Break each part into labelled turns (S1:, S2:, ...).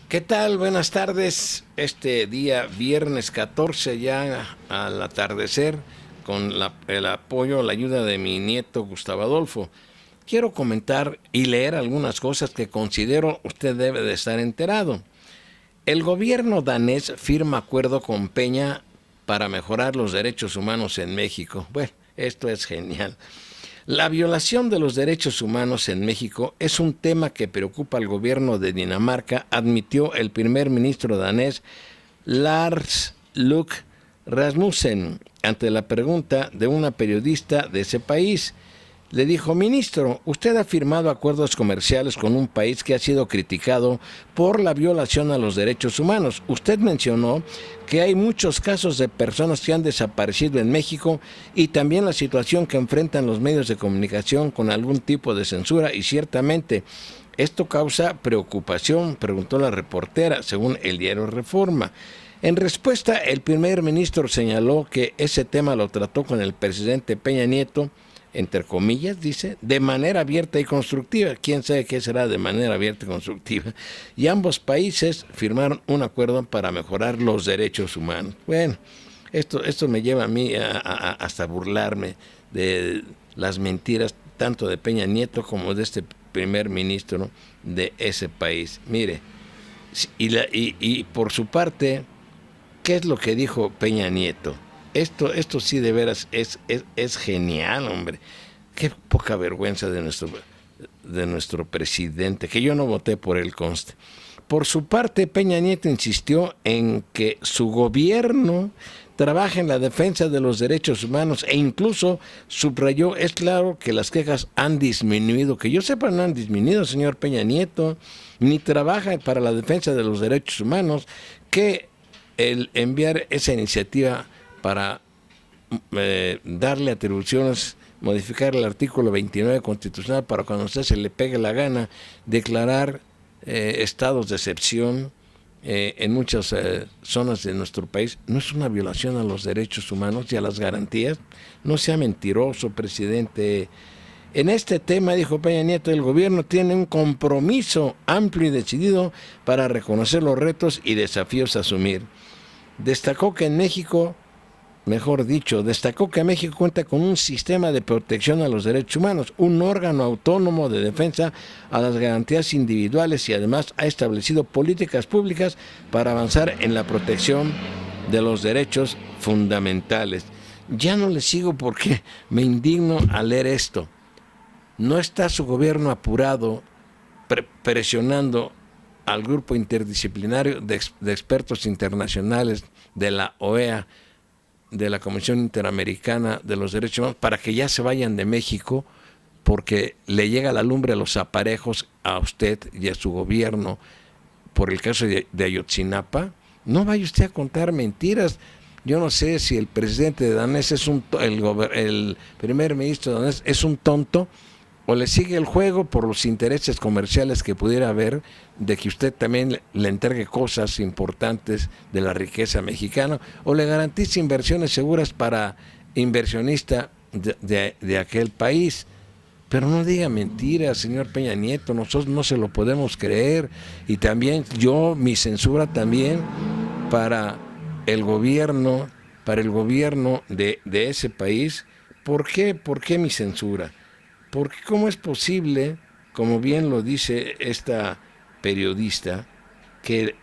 S1: ¿Qué tal? Buenas tardes. Este día viernes 14 ya al atardecer con el apoyo, la ayuda de mi nieto Gustavo Adolfo. Quiero comentar y leer algunas cosas que considero usted debe de estar enterado. El gobierno danés firma acuerdo con Peña para mejorar los derechos humanos en México. Bueno, esto es genial. La violación de los derechos humanos en México es un tema que preocupa al gobierno de Dinamarca, admitió el primer ministro danés Lars Løkke Rasmussen ante la pregunta de una periodista de ese país. Le dijo: ministro, usted ha firmado acuerdos comerciales con un país que ha sido criticado por la violación a los derechos humanos. Usted mencionó que hay muchos casos de personas que han desaparecido en México y también la situación que enfrentan los medios de comunicación con algún tipo de censura, y ciertamente esto causa preocupación, preguntó la reportera, según el diario Reforma. En respuesta, el primer ministro señaló que ese tema lo trató con el presidente Peña Nieto, entre comillas, dice, de manera abierta y constructiva. ¿Quién sabe qué será de manera abierta y constructiva? Y ambos países firmaron un acuerdo para mejorar los derechos humanos. Bueno, esto me lleva a mí hasta burlarme de las mentiras tanto de Peña Nieto como de este primer ministro de ese país. Mire, y por su parte, ¿qué es lo que dijo Peña Nieto? Esto sí de veras es genial, hombre. Qué poca vergüenza de nuestro presidente, que yo no voté por él, conste. Por su parte, Peña Nieto insistió en que su gobierno trabaja en la defensa de los derechos humanos e incluso subrayó: es claro que las quejas han disminuido. Que yo sepa, no han disminuido, señor Peña Nieto, ni trabaja para la defensa de los derechos humanos, que el enviar esa iniciativa para darle atribuciones, modificar el artículo 29 constitucional para cuando a usted se le pegue la gana, declarar estados de excepción en muchas zonas de nuestro país, no es una violación a los derechos humanos y a las garantías. No sea mentiroso, presidente. En este tema, dijo Peña Nieto, el gobierno tiene un compromiso amplio y decidido para reconocer los retos y desafíos a asumir. Destacó que México cuenta con un sistema de protección a los derechos humanos, un órgano autónomo de defensa a las garantías individuales, y además ha establecido políticas públicas para avanzar en la protección de los derechos fundamentales. Ya no le sigo porque me indigno al leer esto. ¿No está su gobierno apurado presionando al grupo interdisciplinario de expertos internacionales de la OEA, de la Comisión Interamericana de los Derechos Humanos, para que ya se vayan de México porque le llega la lumbre a los aparejos a usted y a su gobierno por el caso de Ayotzinapa? No vaya usted a contar mentiras. Yo no sé si el presidente danés el primer ministro danés es un tonto, o le sigue el juego por los intereses comerciales que pudiera haber de que usted también le entregue cosas importantes de la riqueza mexicana, o le garantice inversiones seguras para inversionista de aquel país. Pero no diga mentiras, señor Peña Nieto, nosotros no se lo podemos creer. Y también mi censura también para el gobierno de ese país. ¿Por qué? ¿Por qué mi censura? Porque ¿cómo es posible, como bien lo dice esta periodista, que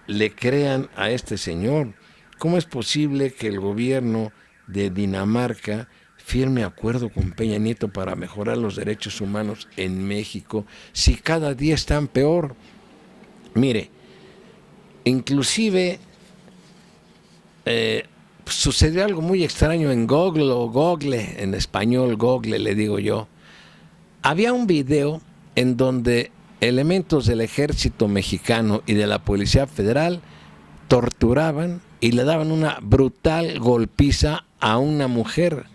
S1: le crean a este señor? ¿Cómo es posible que el gobierno de Dinamarca firme acuerdo con Peña Nieto para mejorar los derechos humanos en México si cada día están peor? Mire, inclusive sucedió algo muy extraño en Google, en español Google le digo yo. Había un video en donde elementos del ejército mexicano y de la Policía Federal torturaban y le daban una brutal golpiza a una mujer.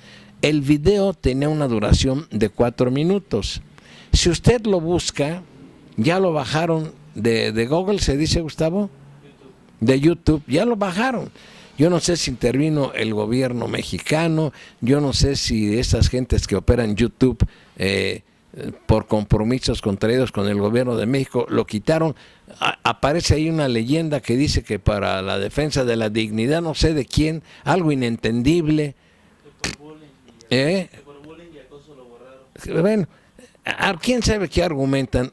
S1: El video tenía una duración de 4 minutos. Si usted lo busca, ya lo bajaron de Google, ¿se dice, Gustavo? De YouTube, ya lo bajaron. Yo no sé si intervino el gobierno mexicano, yo no sé si esas gentes que operan YouTube por compromisos contraídos con el gobierno de México, lo quitaron. Aparece ahí una leyenda que dice que para la defensa de la dignidad, no sé de quién, algo inentendible. Bueno, ¿quién sabe qué argumentan?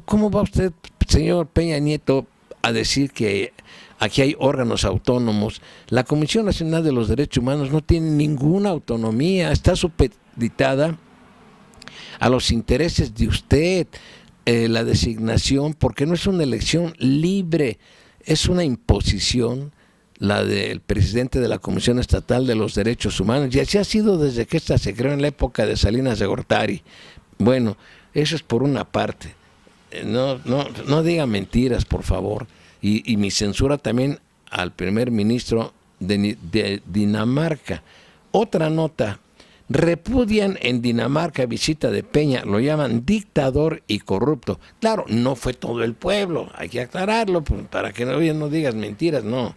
S1: ¿Cómo va usted, señor Peña Nieto, a decir que aquí hay órganos autónomos? La Comisión Nacional de los Derechos Humanos no tiene ninguna autonomía, está supeditada a los intereses de usted, la designación, porque no es una elección libre, es una imposición, la del presidente de la Comisión Estatal de los Derechos Humanos, y así ha sido desde que esta se creó en la época de Salinas de Gortari. Bueno, eso es por una parte. No diga mentiras, por favor. Y mi censura también al primer ministro de Dinamarca. Otra nota: repudian en Dinamarca visita de Peña, lo llaman dictador y corrupto. Claro, no fue todo el pueblo, hay que aclararlo para que no digas mentiras, no.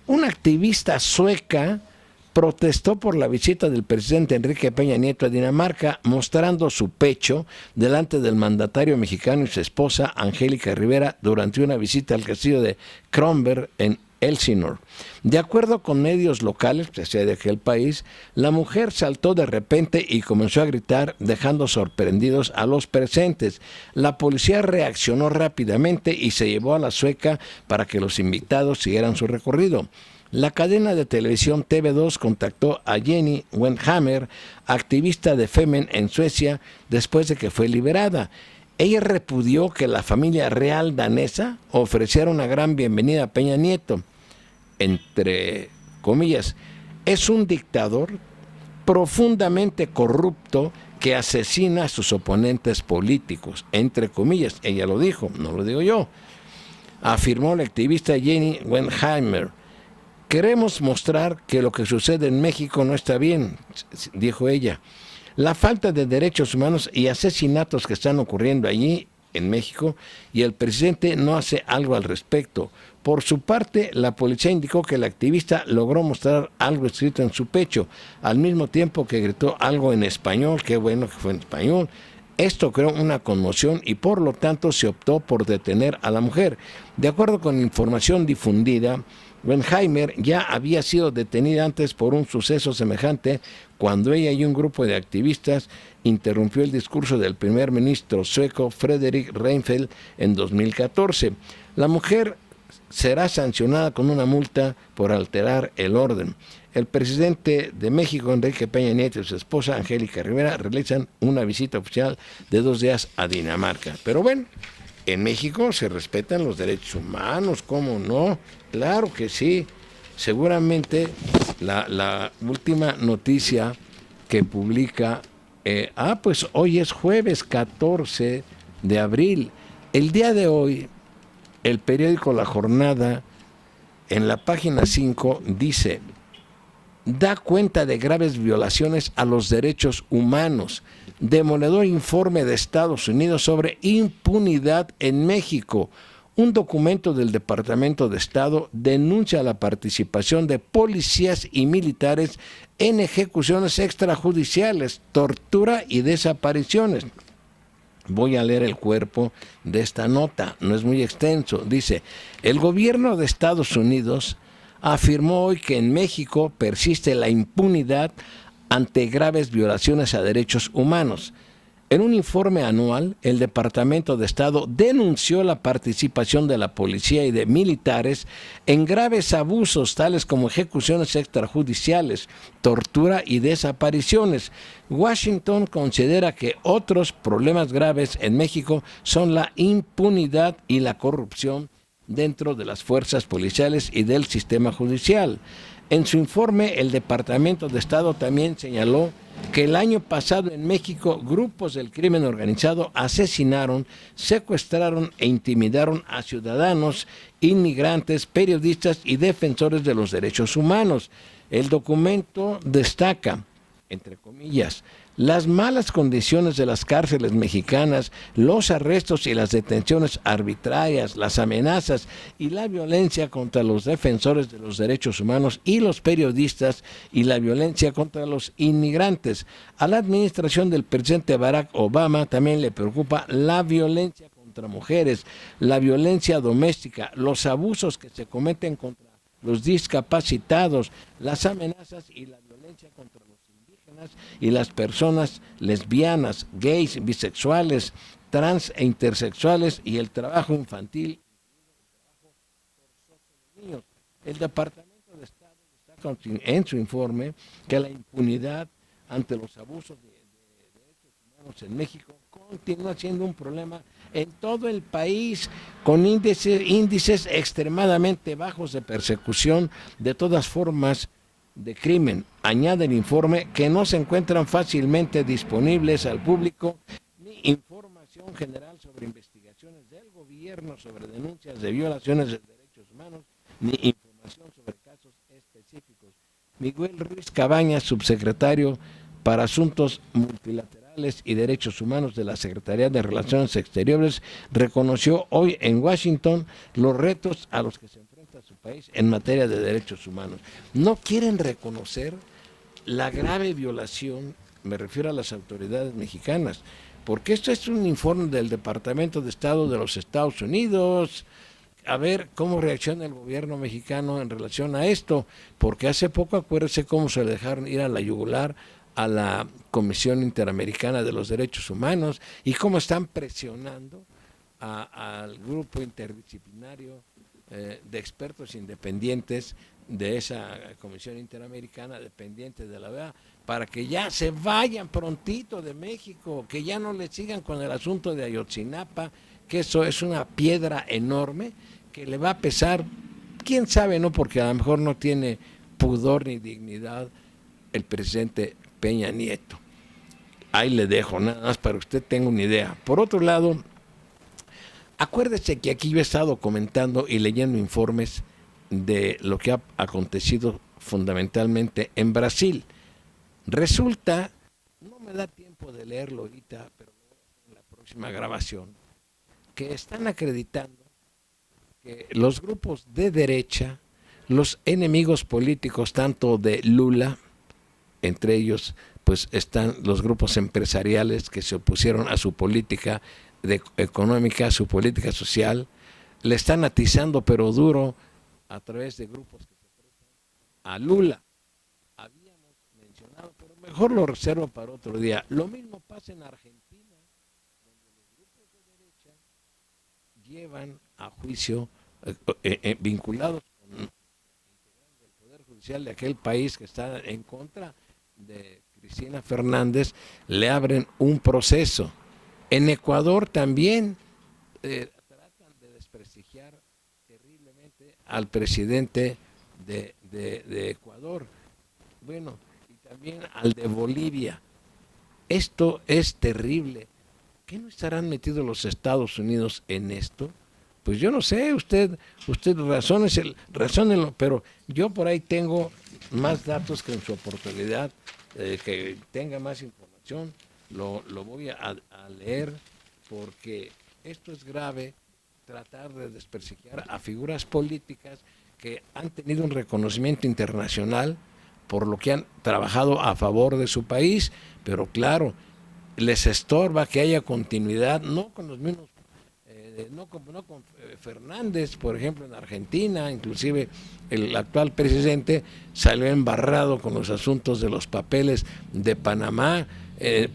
S1: Una activista sueca protestó por la visita del presidente Enrique Peña Nieto a Dinamarca, mostrando su pecho delante del mandatario mexicano y su esposa Angélica Rivera durante una visita al castillo de Kronborg en Elsinor. De acuerdo con medios locales, que sea de aquel país, la mujer saltó de repente y comenzó a gritar, dejando sorprendidos a los presentes. La policía reaccionó rápidamente y se llevó a la sueca para que los invitados siguieran su recorrido. La cadena de televisión TV2 contactó a Jenny Wenhammer, activista de Femen en Suecia, después de que fue liberada. Ella repudió que la familia real danesa ofreciera una gran bienvenida a Peña Nieto. Entre comillas, es un dictador profundamente corrupto que asesina a sus oponentes políticos. Entre comillas, ella lo dijo, no lo digo yo. Afirmó la activista Jenny Wenhammer. Queremos mostrar que lo que sucede en México no está bien, dijo ella. La falta de derechos humanos y asesinatos que están ocurriendo allí en México, y el presidente no hace algo al respecto. Por su parte, la policía indicó que el activista logró mostrar algo escrito en su pecho, al mismo tiempo que gritó algo en español. Qué bueno que fue en español. Esto creó una conmoción y por lo tanto se optó por detener a la mujer. De acuerdo con información difundida, Wenheimer ya había sido detenida antes por un suceso semejante cuando ella y un grupo de activistas interrumpió el discurso del primer ministro sueco Fredrik Reinfeldt en 2014. La mujer será sancionada con una multa por alterar el orden. El presidente de México, Enrique Peña Nieto, y su esposa Angélica Rivera realizan una visita oficial de 2 días a Dinamarca. Pero bueno, en México se respetan los derechos humanos, ¿cómo no? Claro que sí. Seguramente la última noticia que publica, pues hoy es jueves 14 de abril. El día de hoy, el periódico La Jornada, en la página 5, dice: da cuenta de graves violaciones a los derechos humanos. Demoledor informe de Estados Unidos sobre impunidad en México. Un documento del Departamento de Estado denuncia la participación de policías y militares en ejecuciones extrajudiciales, tortura y desapariciones. Voy a leer el cuerpo de esta nota, no es muy extenso. Dice: el gobierno de Estados Unidos afirmó hoy que en México persiste la impunidad ante graves violaciones a derechos humanos. En un informe anual, el Departamento de Estado denunció la participación de la policía y de militares en graves abusos tales como ejecuciones extrajudiciales, tortura y desapariciones. Washington considera que otros problemas graves en México son la impunidad y la corrupción dentro de las fuerzas policiales y del sistema judicial. En su informe, el Departamento de Estado también señaló que el año pasado en México grupos del crimen organizado asesinaron, secuestraron e intimidaron a ciudadanos, inmigrantes, periodistas y defensores de los derechos humanos. El documento destaca, entre comillas, Las malas condiciones de las cárceles mexicanas, los arrestos y las detenciones arbitrarias, las amenazas y la violencia contra los defensores de los derechos humanos y los periodistas y la violencia contra los inmigrantes. A la administración del presidente Barack Obama también le preocupa la violencia contra mujeres, la violencia doméstica, los abusos que se cometen contra los discapacitados, las amenazas y la violencia contra los indígenas y las personas lesbianas, gays, bisexuales, trans e intersexuales y el trabajo infantil. El Departamento de Estado destaca en su informe que la impunidad ante los abusos de derechos humanos en México continúa siendo un problema en todo el país, con índices extremadamente bajos de persecución de todas formas de crimen. Añade el informe que no se encuentran fácilmente disponibles al público ni información general sobre investigaciones del gobierno sobre denuncias de violaciones de derechos humanos, ni información sobre casos específicos. Miguel Ruiz Cabañas, subsecretario para Asuntos Multilaterales y Derechos Humanos de la Secretaría de Relaciones Exteriores, reconoció hoy en Washington los retos a los que se enfrenta su país en materia de derechos humanos. No quieren reconocer la grave violación, me refiero a las autoridades mexicanas, porque esto es un informe del Departamento de Estado de los Estados Unidos. A ver cómo reacciona el gobierno mexicano en relación a esto, porque hace poco, acuérdense cómo se le dejaron ir a la yugular a la Comisión Interamericana de los Derechos Humanos y cómo están presionando al grupo interdisciplinario de expertos independientes de esa Comisión Interamericana dependiente de la OEA para que ya se vayan prontito de México, que ya no le sigan con el asunto de Ayotzinapa, que eso es una piedra enorme que le va a pesar, quién sabe, no, porque a lo mejor no tiene pudor ni dignidad el presidente Peña Nieto. Ahí le dejo, nada más para que usted tenga una idea. Por otro lado, acuérdese que aquí yo he estado comentando y leyendo informes de lo que ha acontecido fundamentalmente en Brasil. Resulta, no me da tiempo de leerlo ahorita, pero en la próxima grabación, que están acreditando que los grupos de derecha, los enemigos políticos tanto de Lula, entre ellos pues están los grupos empresariales que se opusieron a su política económica, a su política social, le están atizando pero duro a través de grupos que se prestan a Lula. Habíamos mencionado, pero mejor lo reservo para otro día. Lo mismo pasa en Argentina, donde los grupos de derecha llevan a juicio vinculados con integrantes del Poder Judicial de aquel país que está en contra de Cristina Fernández, le abren un proceso. En Ecuador también tratan de desprestigiar terriblemente al presidente de Ecuador, bueno, y también al de Bolivia. Esto es terrible. ¿Qué no estarán metidos los Estados Unidos en esto? Pues yo no sé, usted razónelo, pero yo por ahí tengo más datos que en su oportunidad, que tenga más información, lo voy a leer, porque esto es grave, tratar de desprestigiar a figuras políticas que han tenido un reconocimiento internacional por lo que han trabajado a favor de su país, pero claro, les estorba que haya continuidad, no con los mismos, no con Fernández, por ejemplo, en Argentina, inclusive el actual presidente salió embarrado con los asuntos de los papeles de Panamá.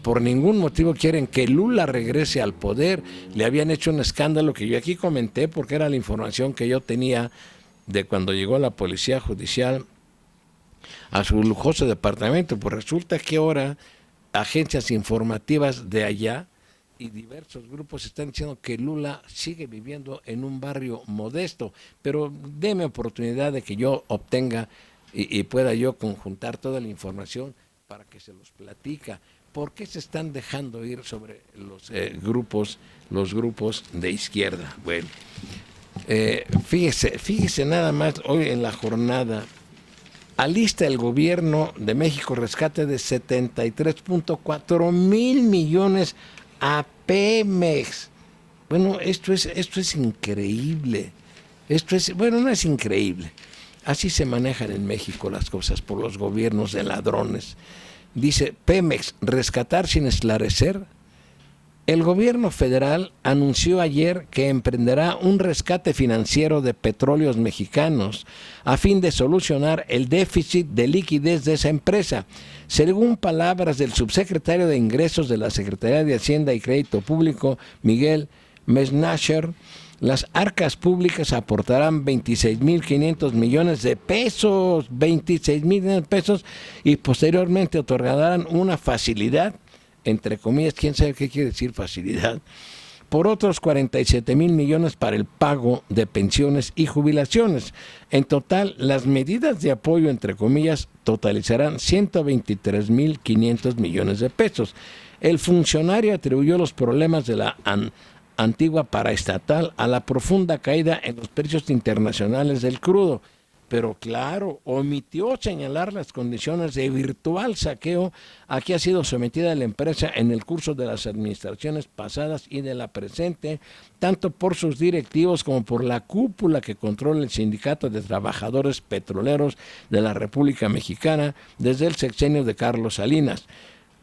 S1: Por ningún motivo quieren que Lula regrese al poder. Le habían hecho un escándalo que yo aquí comenté porque era la información que yo tenía de cuando llegó la policía judicial a su lujoso departamento. Pues resulta que ahora agencias informativas de allá y diversos grupos están diciendo que Lula sigue viviendo en un barrio modesto, pero déme oportunidad de que yo obtenga y pueda yo conjuntar toda la información para que se los platica. ¿Por qué se están dejando ir sobre los grupos de izquierda? Bueno, fíjese nada más hoy en la jornada alista el gobierno de México rescate de 73.4 mil millones a Pemex. Bueno, esto es increíble. Bueno, no es increíble. Así se manejan en México las cosas por los gobiernos de ladrones. Dice Pemex, rescatar sin esclarecer. El gobierno federal anunció ayer que emprenderá un rescate financiero de petróleos mexicanos a fin de solucionar el déficit de liquidez de esa empresa. Según palabras del subsecretario de Ingresos de la Secretaría de Hacienda y Crédito Público, Miguel Mesnacher, las arcas públicas aportarán 26.500 millones de pesos, 26.000 pesos, y posteriormente otorgarán una facilidad, entre comillas, quién sabe qué quiere decir facilidad, por otros 47.000 millones para el pago de pensiones y jubilaciones. En total, las medidas de apoyo, entre comillas, totalizarán 123.500 millones de pesos. El funcionario atribuyó los problemas de la antigua paraestatal a la profunda caída en los precios internacionales del crudo, pero claro, omitió señalar las condiciones de virtual saqueo a que ha sido sometida la empresa en el curso de las administraciones pasadas y de la presente, tanto por sus directivos como por la cúpula que controla el Sindicato de Trabajadores Petroleros de la República Mexicana desde el sexenio de Carlos Salinas.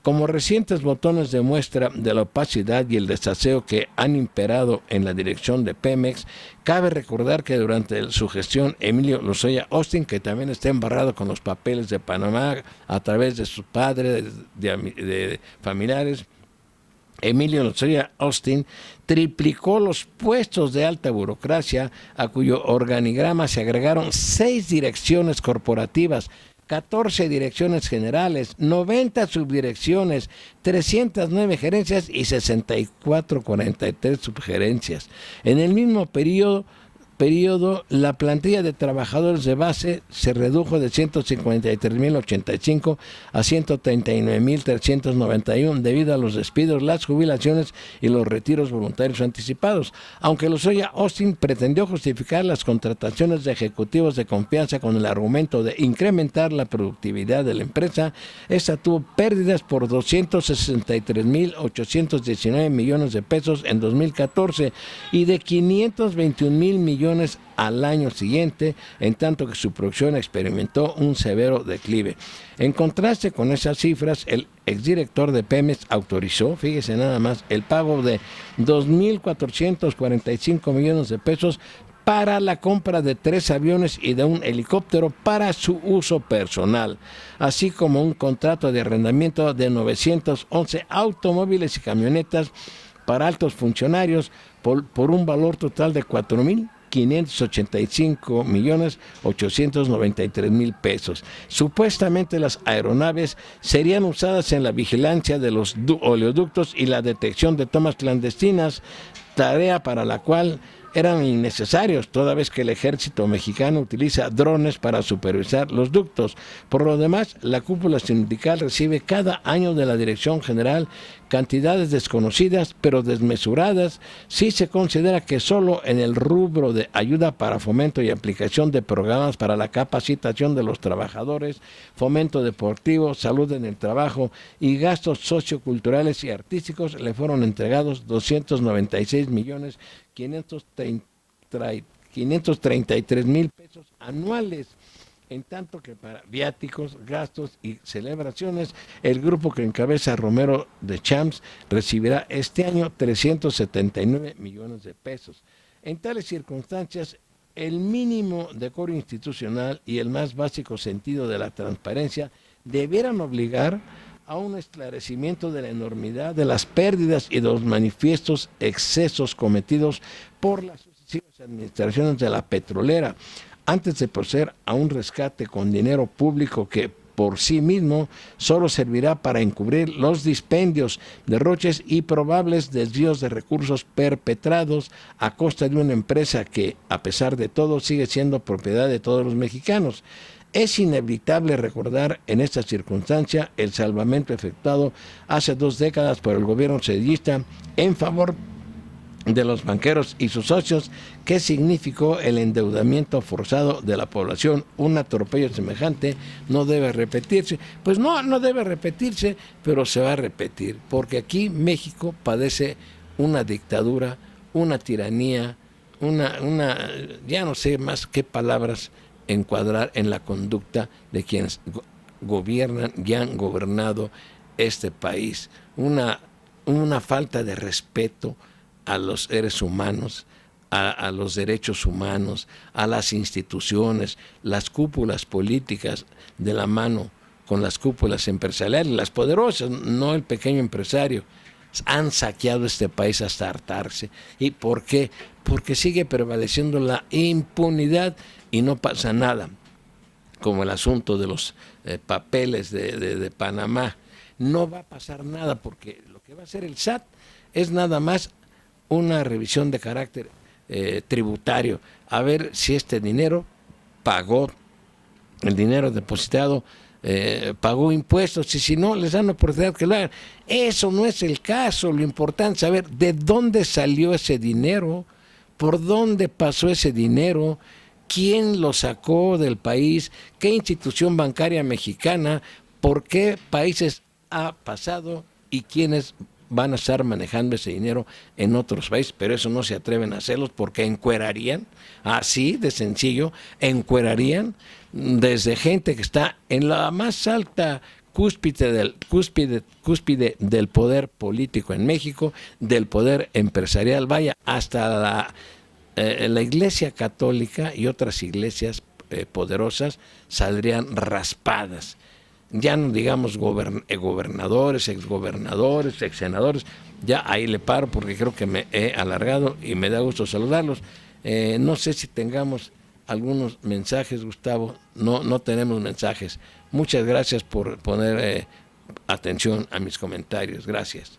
S1: Como recientes botones de muestra de la opacidad y el desaseo que han imperado en la dirección de Pemex, cabe recordar que durante su gestión, Emilio Lozoya Austin, que también está embarrado con los papeles de Panamá a través de su padre, de familiares, Emilio Lozoya Austin triplicó los puestos de alta burocracia, a cuyo organigrama se agregaron 6 direcciones corporativas, 14 direcciones generales, 90 subdirecciones, 309 gerencias y 6443 subgerencias. En el mismo periodo, la plantilla de trabajadores de base se redujo de 153.085 a 139.391 debido a los despidos, las jubilaciones y los retiros voluntarios anticipados. Aunque Lozoya Austin pretendió justificar las contrataciones de ejecutivos de confianza con el argumento de incrementar la productividad de la empresa, esta tuvo pérdidas por 263.819 millones de pesos en 2014 y de 521.000 millones al año siguiente, en tanto que su producción experimentó un severo declive. En contraste con esas cifras, el exdirector de Pemex autorizó, fíjese nada más, el pago de 2.445 millones de pesos para la compra de 3 aviones y de un helicóptero para su uso personal, así como un contrato de arrendamiento de 911 automóviles y camionetas para altos funcionarios por un valor total de 4.585.893.000 pesos. Supuestamente las aeronaves serían usadas en la vigilancia de los oleoductos y la detección de tomas clandestinas, tarea para la cual eran innecesarios, toda vez que el ejército mexicano utiliza drones para supervisar los ductos. Por lo demás, la cúpula sindical recibe cada año de la Dirección General cantidades desconocidas pero desmesuradas si se considera que solo en el rubro de ayuda para fomento y aplicación de programas para la capacitación de los trabajadores, fomento deportivo, salud en el trabajo y gastos socioculturales y artísticos le fueron entregados 296.533.000 pesos anuales, en tanto que para viáticos, gastos y celebraciones, el grupo que encabeza Romero de Champs recibirá este año 379 millones de pesos. En tales circunstancias, el mínimo decoro institucional y el más básico sentido de la transparencia debieran obligar a un esclarecimiento de la enormidad de las pérdidas y de los manifiestos excesos cometidos por las sucesivas administraciones de la petrolera, antes de proceder a un rescate con dinero público que por sí mismo solo servirá para encubrir los dispendios, derroches y probables desvíos de recursos perpetrados a costa de una empresa que, a pesar de todo, sigue siendo propiedad de todos los mexicanos. Es inevitable recordar en esta circunstancia el salvamento efectuado hace 2 décadas por el gobierno cedillista en favor de los banqueros y sus socios. ¿Qué significó el endeudamiento forzado de la población? Un atropello semejante no debe repetirse. Pues no debe repetirse, pero se va a repetir, porque aquí México padece una dictadura, una tiranía, ya no sé más qué palabras encuadrar en la conducta de quienes gobiernan y han gobernado este país. Una falta de respeto a los seres humanos, a los derechos humanos, a las instituciones, las cúpulas políticas de la mano con las cúpulas empresariales, las poderosas, no el pequeño empresario. Han saqueado este país hasta hartarse. ¿Y por qué? Porque sigue prevaleciendo la impunidad y no pasa nada, como el asunto de los papeles de Panamá. No va a pasar nada, porque lo que va a hacer el SAT es nada más una revisión de carácter tributario, a ver si este dinero pagó, el dinero depositado pagó impuestos, y si no, les dan la oportunidad que lo hagan. Eso no es el caso. Lo importante es saber de dónde salió ese dinero, por dónde pasó ese dinero, quién lo sacó del país, qué institución bancaria mexicana, por qué países ha pasado y quiénes van a estar manejando ese dinero en otros países. Pero eso no se atreven a hacerlos porque encuerarían, así de sencillo, encuerarían desde gente que está en la más alta cúspide del poder político en México, del poder empresarial, vaya, hasta la Iglesia Católica y otras iglesias poderosas saldrían raspadas. Ya no digamos gobernadores, exgobernadores, exsenadores. Ya ahí le paro porque creo que me he alargado y me da gusto saludarlos. No sé si tengamos algunos mensajes, Gustavo. No tenemos mensajes. Muchas gracias por poner atención a mis comentarios. Gracias.